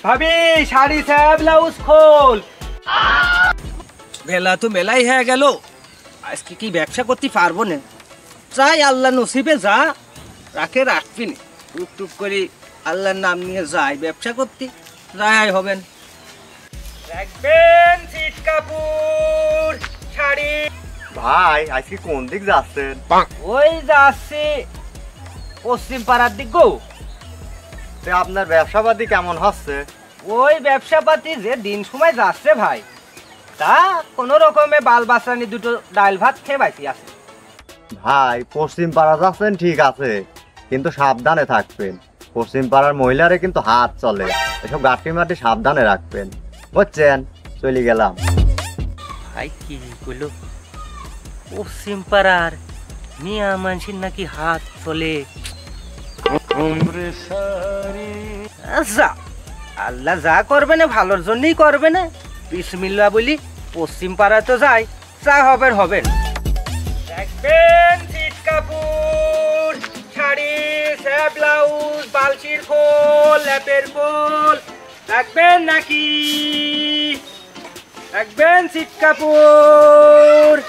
ভাবি শাড়ি স্যাব ব্লাউজ খোল। বেলা তো মেলাই হয়ে গেল, আজকে কি ব্যবসা করতে পারবো না। চাই আল্লাহ নসিবে যা রাখে রাখবি না, টুকটুক করে আল্লাহর নাম নিয়ে যাই ব্যবসা করতে, যাই হবেন। রাখবেন সিট কাপড় শাড়ি। ভাই আজকে কোন দিক যাচ্ছেন? ওই যাচ্ছি পশ্চিম পাড়ার দিক গো। আপনার ব্যবসাপাতি কেমন হচ্ছে? ওই ব্যবসাপাতি যে দিন সময় যাচ্ছে ভাই, তা কোনো রকমে বাল বাচ্চানি দুটো ডাল ভাত খেয়ে বাইসি আছে। ভাই পশ্চিম পাড়া যাচ্ছেন ঠিক আছে, কিন্তু সাবধানে থাকবেন। পশ্চিম পাড়ার মহিলারে কিন্তু হাত চলে, এসব গাঁটি মাটি সাবধানে রাখবেন, বুঝছেন? চলে গেলাম। ভাই কি বললো, পশ্চিম পাড়ার মিয়া মানুষের নাকি হাত চলে? আচ্ছা, আল্লাহ যা করবে না ভালোর জন্যই করবে না। বিসমিল্লাহ বলি পশ্চিম পাড়া তো যাই, যা হবেন হবেন। দেখবেন সিট কাপড় শাড়ি স্যাব ব্লাউজ বালচির খোল ল্যাপের খোল রাখবেন নাকি? রাখবেন সিট কাপড়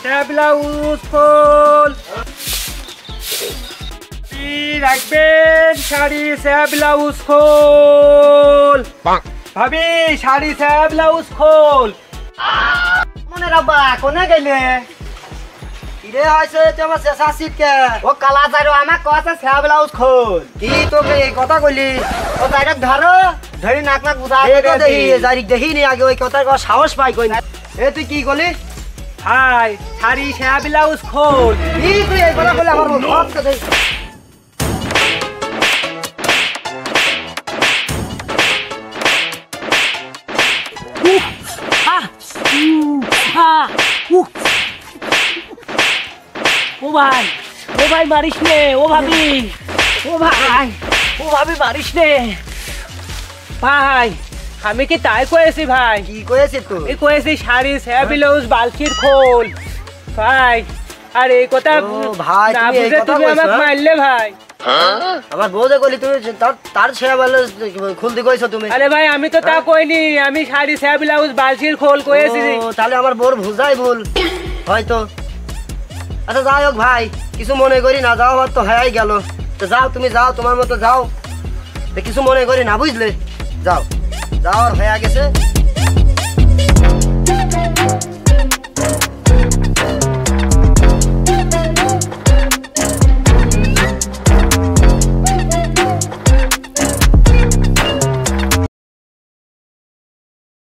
স্যাব ব্লাউজ খোল। রাখবেন শাড়ি স্যাব ব্লাউজ খোল। ভাবি শাড়ি স্যাব ব্লাউজ খোল। মনে রাখবা কোনে গেলে কিরে হইছে তোমার শেষা সিটকে ও কালা যাইরো আমাক কইছে স্যাব ব্লাউজ খোল। কি তোকে এই কথা কইলি? ও যাইরা ধরো ধরি নাক নাক বুঝা দে দেই যারি দেহি নি আগে ওই কথা কো সাহস পাই কই না। এ তুই কি কইলি? হাই শাড়ি স্যাব ব্লাউজ খোল। কি তুই এই কথা কইলে আমার মুখ কে দেই? ও ভাই মারিস নে। ও ভাবি মারিস নে ভাই। আমি কি তাই কয়েছি ভাই? কি কইছিস তুই? এই কয়েছি শাড়ি স্যাব ব্লাউজ বালকির খোল ভাই। আর এই কথা ভাই না তুমি এই বুঝে কথা তুমি কইছো? আমাকে মারলে ভাই। আমার বউ যে কইলি তুমি তার স্যাব ব্লাউজ খুলতে কইছো তুমি? আরে ভাই আমি তো তা কইনি, আমি শাড়ি স্যাব ব্লাউজ বালকির খোল কয়েছি। তাহলে আমার বউর বুঝাই ভুল হয়তো। আচ্ছা যাই হোক ভাই, কিছু মনে করি না, যাও আমার তো হয়ে গেল। তো যাও তুমি যাও, তোমার মতো যাও, কিছু মনে করি না বুঝলে। যাও যাও আর হয়ে গেছে।